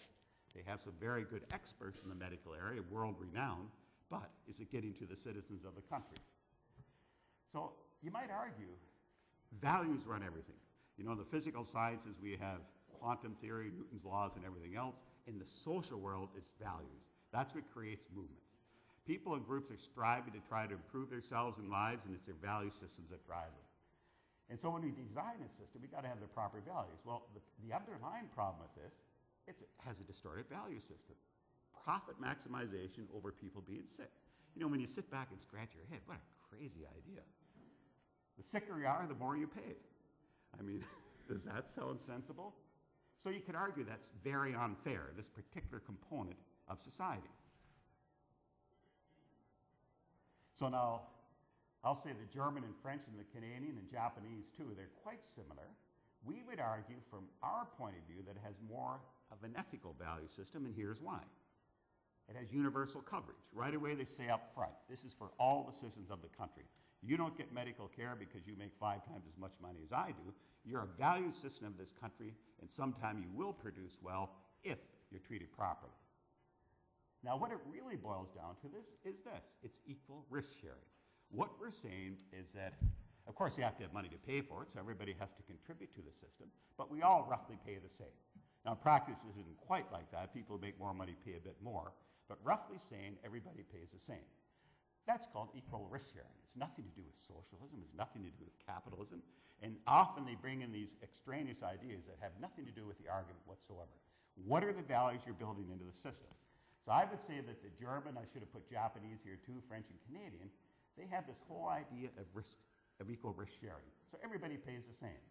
They have some very good experts in the medical area, world-renowned, but is it getting to the citizens of the country? So you might argue values run everything. You know, in the physical sciences, we have quantum theory, Newton's laws, and everything else. In the social world, it's values. That's what creates movements. People and groups are striving to try to improve themselves and lives, and it's their value systems that drive them. And so when we design a system, we've got to have the proper values. Well, the underlying problem with this, it has a distorted value system. Profit maximization over people being sick. You know, when you sit back and scratch your head, what a crazy idea. The sicker you are, the more you pay. I mean, does that sound sensible? So you could argue that's very unfair, this particular component of society. So now, I'll say the German and French and the Canadian and Japanese too, they're quite similar. We would argue from our point of view that it has more of an ethical value system, and here's why. It has universal coverage. Right away they say up front, this is for all the citizens of the country. You don't get medical care because you make 5 times as much money as I do. You're a value system of this country, and sometime you will produce well if you're treated properly. Now, what it really boils down to this is this. It's equal risk sharing. What we're saying is that, of course, you have to have money to pay for it, so everybody has to contribute to the system, but we all roughly pay the same. Now, in practice, this isn't quite like that. People who make more money pay a bit more, but roughly saying everybody pays the same. That's called equal risk sharing. It's nothing to do with socialism. It's nothing to do with capitalism. And often they bring in these extraneous ideas that have nothing to do with the argument whatsoever. What are the values you're building into the system? So I would say that the German, I should have put Japanese here too, French and Canadian, they have this whole idea of equal risk sharing. So everybody pays the same.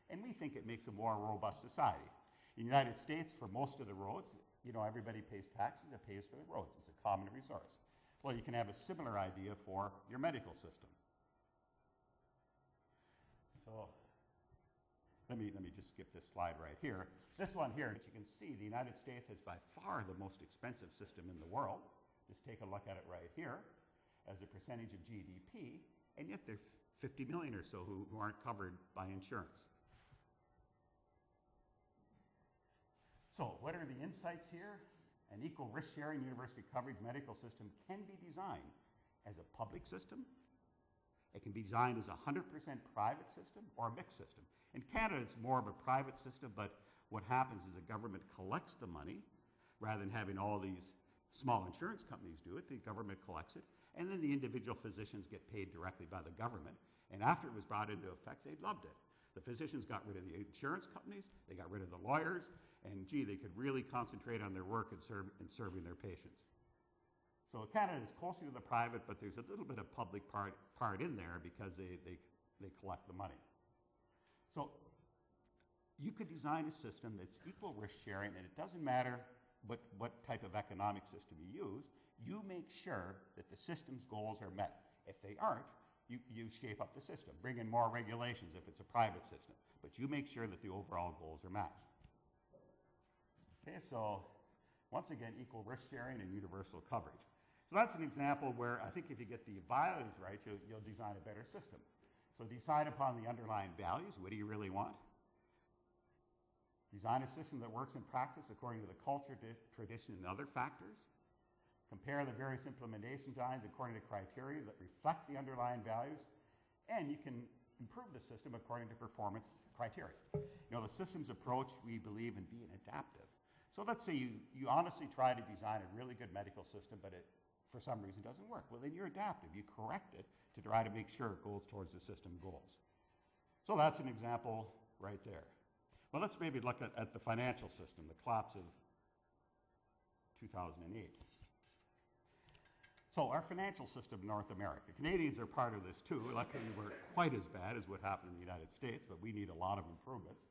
And we think it makes a more robust society. In the United States, for most of the roads, you know, everybody pays taxes, it pays for the roads. It's a common resource. Well, you can have a similar idea for your medical system. So let me just skip this slide right here. This one here, as you can see, the United States has by far the most expensive system in the world. Just take a look at it right here as a percentage of GDP, and yet there's 50 million or so who aren't covered by insurance. So what are the insights here? An equal risk-sharing university coverage medical system can be designed as a public system, It can be designed as a 100% private system or a mixed system. In Canada, it's more of a private system, but what happens is the government collects the money rather than having all these small insurance companies do it. The government collects it, and then the individual physicians get paid directly by the government. And after it was brought into effect, they loved it. The physicians got rid of the insurance companies, they got rid of the lawyers, and gee, they could really concentrate on their work and serving their patients. So Canada is closer to the private, but there's a little bit of public part in there because they collect the money. So you could design a system that's equal risk sharing, and it doesn't matter what type of economic system you use, you make sure that the system's goals are met. If they aren't, you shape up the system. Bring in more regulations if it's a private system, but you make sure that the overall goals are met. Okay, so once again, equal risk sharing and universal coverage. So that's an example where I think if you get the values right, you'll design a better system. So decide upon the underlying values. What do you really want? Design a system that works in practice according to the culture, tradition, and other factors. Compare the various implementation designs according to criteria that reflect the underlying values. And you can improve the system according to performance criteria. You know, the systems approach, we believe in being adaptive. So let's say you honestly try to design a really good medical system, but it, for some reason, doesn't work. Well, then you're adaptive. You correct it to try to make sure it goes towards the system goals. So that's an example right there. Well, let's maybe look at the financial system, the collapse of 2008. So our financial system in North America, Canadians are part of this too. Luckily, we're quite as bad as what happened in the United States, but we need a lot of improvements.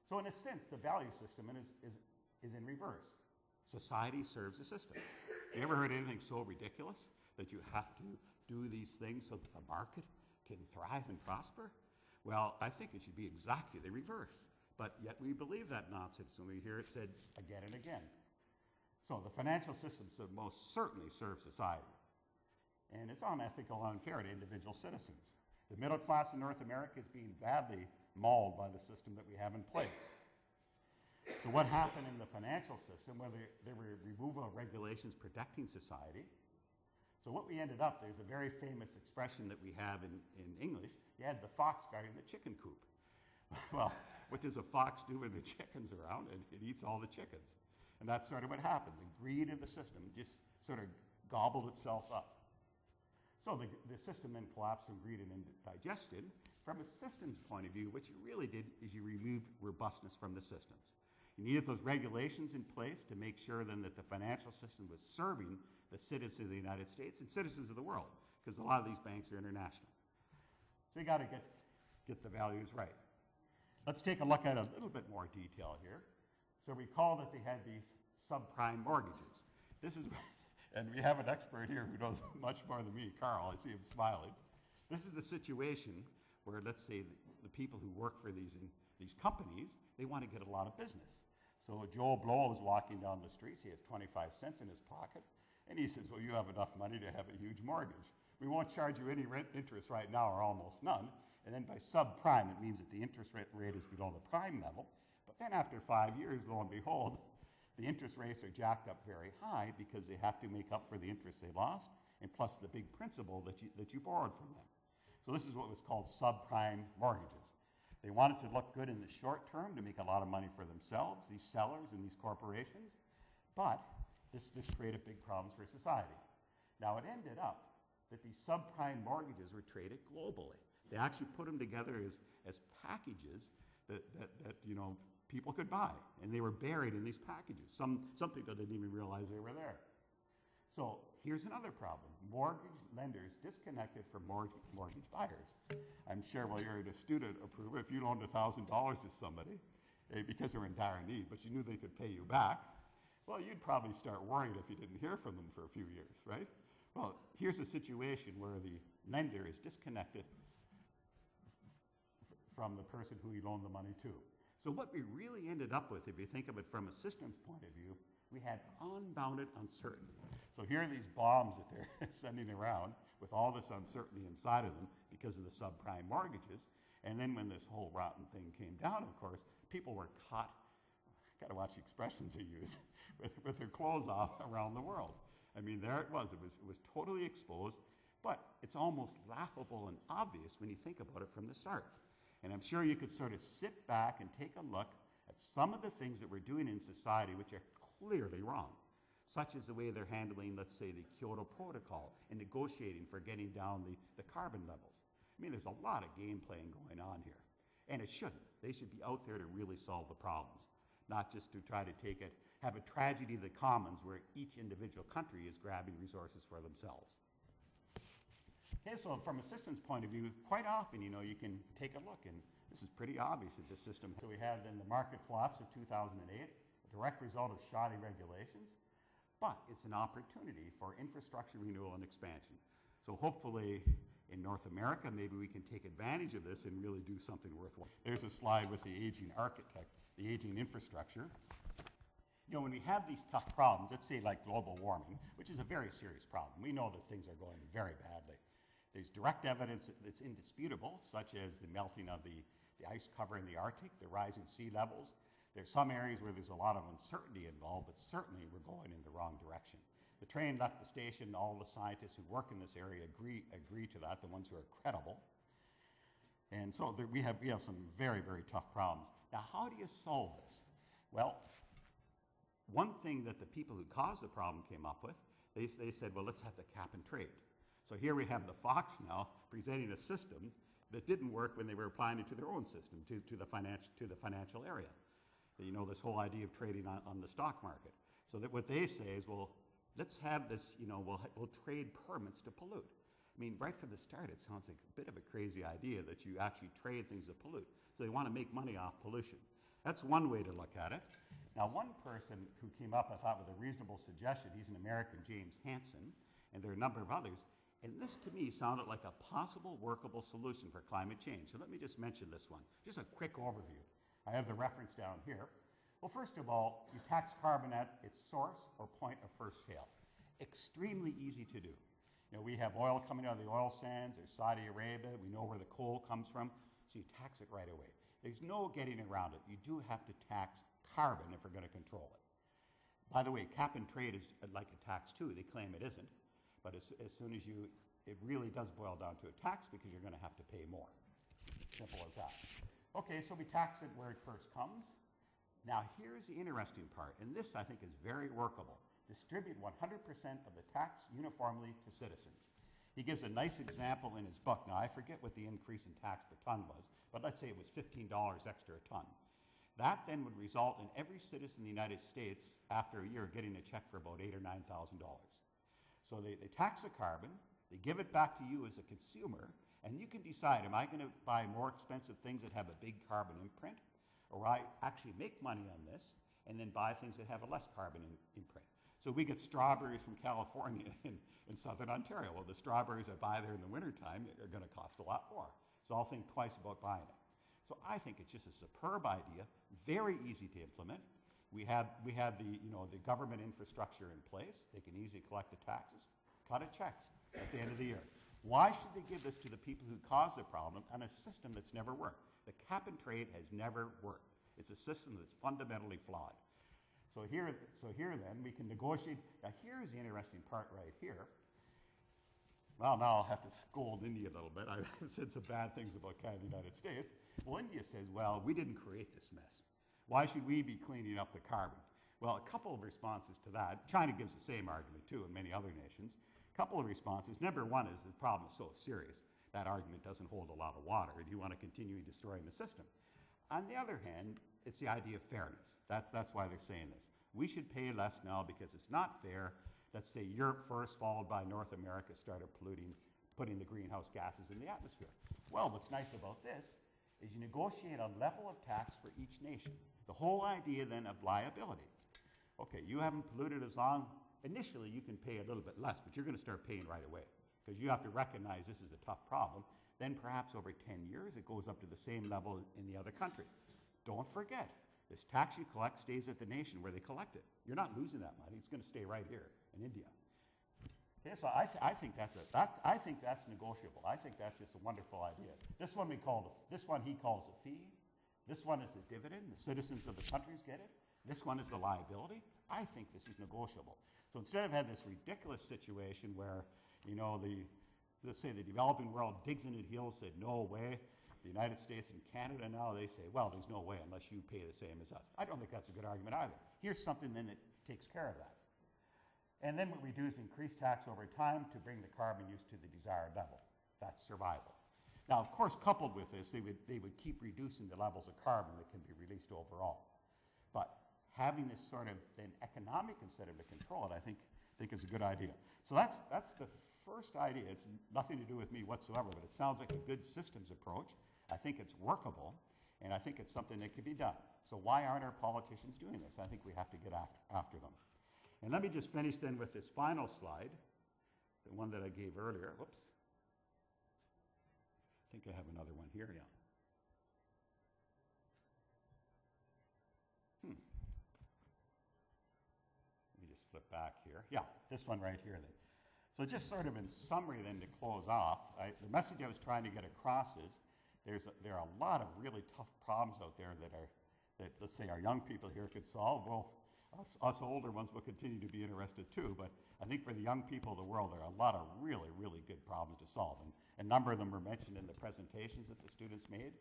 So in a sense, the value system is in reverse. Society serves the system. You ever heard anything so ridiculous that you have to do these things so that the market can thrive and prosper? Well, I think it should be exactly the reverse. But yet we believe that nonsense, and we hear it said again and again. So the financial system should most certainly serve society. And it's unethical and unfair to individual citizens. The middle class in North America is being badly mauled by the system that we have in place. So what happened in the financial system, where there were removal of regulations protecting society. So what we ended up, there's a very famous expression that we have in English, you had the fox guarding the chicken coop. Well, what does a fox do when the chickens are around? It eats all the chickens. And that's sort of what happened. The greed of the system just sort of gobbled itself up. So the system then collapsed from greed and indigestion. From a systems point of view, what you really did is you removed robustness from the systems. You needed those regulations in place to make sure then that the financial system was serving the citizens of the United States and citizens of the world, because a lot of these banks are international. So you got to get the values right. Let's take a look at a little bit more detail here. So recall that they had these subprime mortgages. This is, and we have an expert here who knows much more than me, Carl. I see him smiling. This is the situation where, let's say, the people who work for these companies, they want to get a lot of business. So Joe Blow is walking down the street. He has 25 cents in his pocket, and he says, well, you have enough money to have a huge mortgage. We won't charge you any rent interest right now, or almost none. And then by subprime, it means that the interest rate is below the prime level. But then after 5 years, lo and behold, the interest rates are jacked up very high because they have to make up for the interest they lost, and plus the big principal that you borrowed from them. So this is what was called subprime mortgages. They wanted to look good in the short term to make a lot of money for themselves, these sellers and these corporations, but this created big problems for society. Now it ended up that these subprime mortgages were traded globally. They actually put them together as packages that you know, people could buy, and they were buried in these packages. Some people didn't even realize they were there. So here's another problem. Mortgage lenders disconnected from mortgage buyers. I'm sure while you're a student, approve if you loaned $1,000 to somebody because they're in dire need, but you knew they could pay you back, well, you'd probably start worrying if you didn't hear from them for a few years, right? Well, here's a situation where the lender is disconnected from the person who you loaned the money to. So what we really ended up with, if you think of it from a systems point of view, we had unbounded uncertainty. So here are these bombs that they're sending around with all this uncertainty inside of them because of the subprime mortgages. And then when this whole rotten thing came down, of course, people were caught, got to watch the expressions they use, with their clothes off around the world. I mean, there it was. It was totally exposed. But it's almost laughable and obvious when you think about it from the start. And I'm sure you could sort of sit back and take a look at some of the things that we're doing in society which are clearly wrong, such as the way they're handling, let's say, the Kyoto Protocol and negotiating for getting down the carbon levels. I mean, there's a lot of game playing going on here. And it shouldn't. They should be out there to really solve the problems, not just to try to have a tragedy of the commons where each individual country is grabbing resources for themselves. Okay, so from a systems point of view, quite often, you can take a look, and this is pretty obvious that this system. So we had then the market collapse of 2008, a direct result of shoddy regulations, but it's an opportunity for infrastructure renewal and expansion. So hopefully, in North America, maybe we can take advantage of this and really do something worthwhile. There's a slide with the aging architect, the aging infrastructure. When we have these tough problems, let's say like global warming, which is a very serious problem. We know that things are going very badly. There's direct evidence that's indisputable, such as the melting of the ice cover in the Arctic, the rising sea levels. There's some areas where there's a lot of uncertainty involved, but certainly we're going in the wrong direction. The train left the station. All the scientists who work in this area agree to that, the ones who are credible. And so we have some very, very tough problems. Now, how do you solve this? Well, one thing that the people who caused the problem came up with, they said, well, let's have the cap and trade. So here we have the Fox now presenting a system that didn't work when they were applying it to their own system, to the financial area. This whole idea of trading on the stock market. So that what they say is, well, let's have this, we'll trade permits to pollute. I mean, right from the start, it sounds like a bit of a crazy idea that you actually trade things that pollute. So they want to make money off pollution. That's one way to look at it. Now, one person who came up, I thought, with a reasonable suggestion, he's an American, James Hansen, and there are a number of others, and this, to me, sounded like a possible workable solution for climate change. So let me just mention this one. Just a quick overview. I have the reference down here. Well, first of all, you tax carbon at its source or point of first sale. Extremely easy to do. We have oil coming out of the oil sands. There's Saudi Arabia. We know where the coal comes from. So you tax it right away. There's no getting around it. You do have to tax carbon if we're going to control it. By the way, cap and trade is like a tax too. They claim it isn't. But as soon as it really does boil down to a tax because you're going to have to pay more. Simple as that. Okay, so we tax it where it first comes. Now here's the interesting part, and this I think is very workable. Distribute 100% of the tax uniformly to citizens. He gives a nice example in his book. Now I forget what the increase in tax per ton was, but let's say it was $15 extra a ton. That then would result in every citizen in the United States after a year getting a check for about $8,000 or $9,000. So they tax the carbon, they give it back to you as a consumer, and you can decide, am I going to buy more expensive things that have a big carbon imprint, or I actually make money on this and then buy things that have a less carbon imprint. So we get strawberries from California in southern Ontario. Well, the strawberries I buy there in the wintertime are going to cost a lot more. So I'll think twice about buying it. So I think it's just a superb idea, very easy to implement. We have the government infrastructure in place. They can easily collect the taxes, cut a check at the end of the year. Why should they give this to the people who caused the problem on a system that's never worked? The cap and trade has never worked. It's a system that's fundamentally flawed. So here then, we can negotiate. Now here's the interesting part right here. Well, now I'll have to scold India a little bit. I've said some bad things about Canada and the United States. Well, India says, well, we didn't create this mess. Why should we be cleaning up the carbon? Well, a couple of responses to that. China gives the same argument too, and many other nations. A couple of responses. Number one is the problem is so serious. That argument doesn't hold a lot of water. Do you want to continue destroying the system? On the other hand, it's the idea of fairness. That's why they're saying this. We should pay less now because it's not fair. Let's say Europe first, followed by North America, started polluting, putting the greenhouse gases in the atmosphere. Well, what's nice about this is you negotiate a level of tax for each nation. The whole idea then of liability. Okay, you haven't polluted as long. Initially, you can pay a little bit less, but you're going to start paying right away because you have to recognize this is a tough problem. Then perhaps over 10 years, it goes up to the same level in the other country. Don't forget, this tax you collect stays at the nation where they collect it. You're not losing that money. It's going to stay right here in India. Okay, so I think that's negotiable. I think that's just a wonderful idea. This one he calls a fee. This one is the dividend. The citizens of the countries get it. This one is the liability. I think this is negotiable. So instead of having this ridiculous situation where, let's say the developing world digs in at heels, said no way. The United States and Canada now, they say, well, there's no way unless you pay the same as us. I don't think that's a good argument either. Here's something then that takes care of that. And then what we do is increase tax over time to bring the carbon use to the desired level. That's survival. Now, of course, coupled with this, they would keep reducing the levels of carbon that can be released overall. But having this sort of then economic incentive to control it, I think is a good idea. So that's the first idea. It's nothing to do with me whatsoever, but it sounds like a good systems approach. I think it's workable, and I think it's something that can be done. So why aren't our politicians doing this? I think we have to get after them. And let me just finish then with this final slide, the one that I gave earlier. Whoops. I think I have another one here, yeah. Let me just flip back here. Yeah, this one right here then. So just sort of in summary then to close off, the message I was trying to get across is there are a lot of really tough problems out there that let's say our young people here could solve. Well, us older ones will continue to be interested too, but I think for the young people of the world, there are a lot of really, really good problems to solve. And a number of them were mentioned in the presentations that the students made.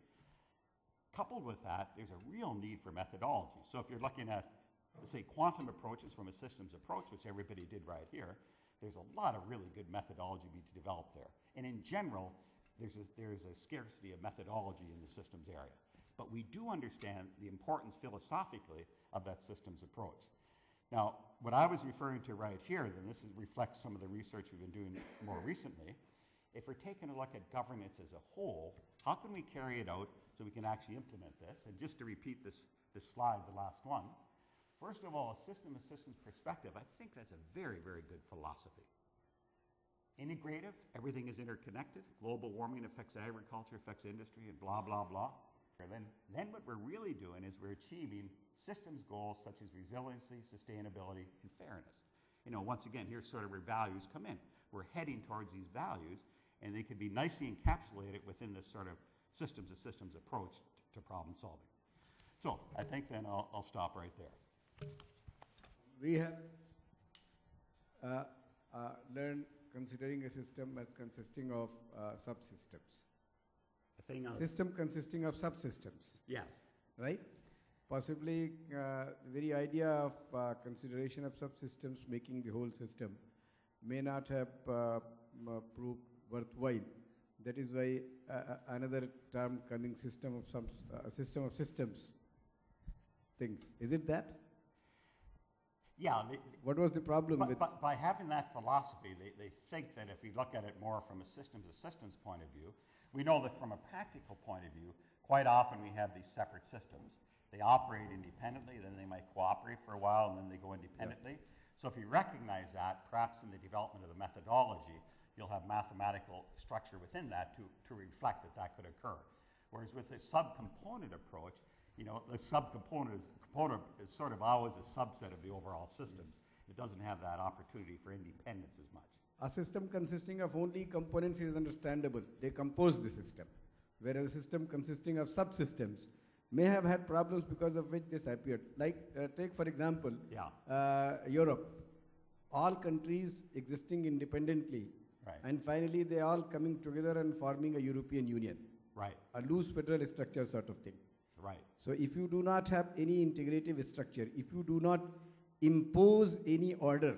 Coupled with that, there's a real need for methodology. So if you're looking at, let's say, quantum approaches from a systems approach, which everybody did right here, there's a lot of really good methodology to be developed there. And in general, there's a scarcity of methodology in the systems area. But we do understand the importance philosophically of that systems approach. Now, what I was referring to right here, then this reflects some of the research we've been doing more recently. If we're taking a look at governance as a whole, how can we carry it out so we can actually implement this? And just to repeat this slide, the last one, first of all, a system assistance perspective, I think that's a very, very good philosophy. Integrative, everything is interconnected. Global warming affects agriculture, affects industry, and blah, blah, blah. Then what we're really doing is we're achieving systems goals such as resiliency, sustainability, and fairness. You know, once again, here's sort of where values come in. We're heading towards these values, and they can be nicely encapsulated within this sort of systems approach to problem solving. So I think then I'll stop right there. We have learned considering a system as consisting of subsystems. System consisting of subsystems. Yes. Right? Possibly the very idea of consideration of subsystems making the whole system may not have proved worthwhile. That is why another term coming system of systems things. Is it that? Yeah. What was the problem with? But by having that philosophy, they think that if we look at it more from a systems point of view, we know that from a practical point of view, quite often we have these separate systems. They operate independently, then they might cooperate for a while, and then they go independently. Yep. So if you recognize that, perhaps in the development of the methodology, you'll have mathematical structure within that to reflect that could occur. Whereas with the subcomponent approach, you know, the component is sort of always a subset of the overall systems. It doesn't have that opportunity for independence as much. A system consisting of only components is understandable. They compose the system. Whereas a system consisting of subsystems may have had problems because of which this appeared. Like, take for example, Europe. All countries existing independently, right. And finally they all coming together and forming a European Union. Right. A loose federal structure sort of thing. Right. So if you do not have any integrative structure, if you do not impose any order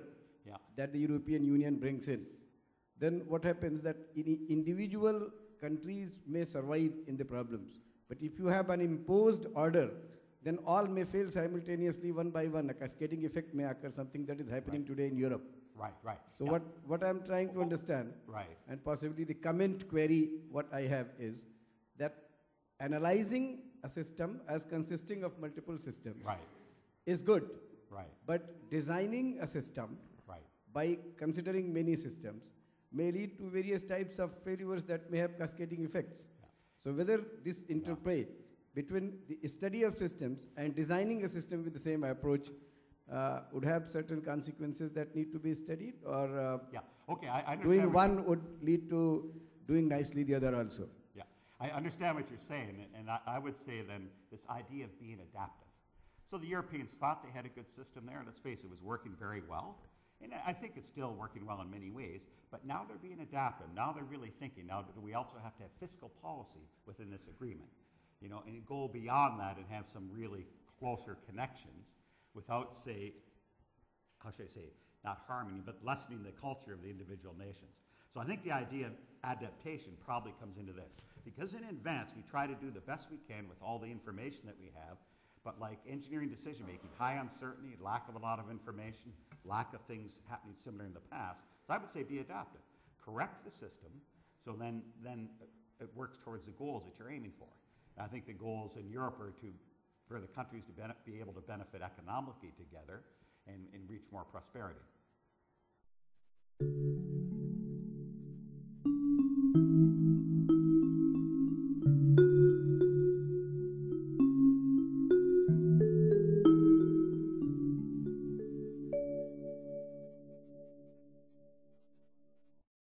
that the European Union brings in, then what happens that individual countries may survive in the problems. But if you have an imposed order, then all may fail simultaneously one by one. A cascading effect may occur, something that is happening today in Europe. Right, right. So what I'm trying to understand, and possibly the comment query what I have is that analyzing a system as consisting of multiple systems is good. Right. But designing a system by considering many systems may lead to various types of failures that may have cascading effects. Yeah. So whether this interplay between the study of systems and designing a system with the same approach would have certain consequences that need to be studied, or okay, I understand doing one would lead to doing nicely the other also. Yeah, I understand what you're saying, and I would say then this idea of being adaptive. So the Europeans thought they had a good system there, and let's face it, it was working very well. And I think it's still working well in many ways, but now they're being adaptive. Now they're really thinking. Now do we also have to have fiscal policy within this agreement? You know, and go beyond that and have some really closer connections without, say, how should I say, not harming, but lessening the culture of the individual nations. So I think the idea of adaptation probably comes into this. Because in advance, we try to do the best we can with all the information that we have, but like engineering decision making, high uncertainty, lack of a lot of information, lack of things happening similar in the past. So I would say be adaptive. Correct the system, so then it works towards the goals that you're aiming for. And I think the goals in Europe are for the countries to be able to benefit economically together and reach more prosperity.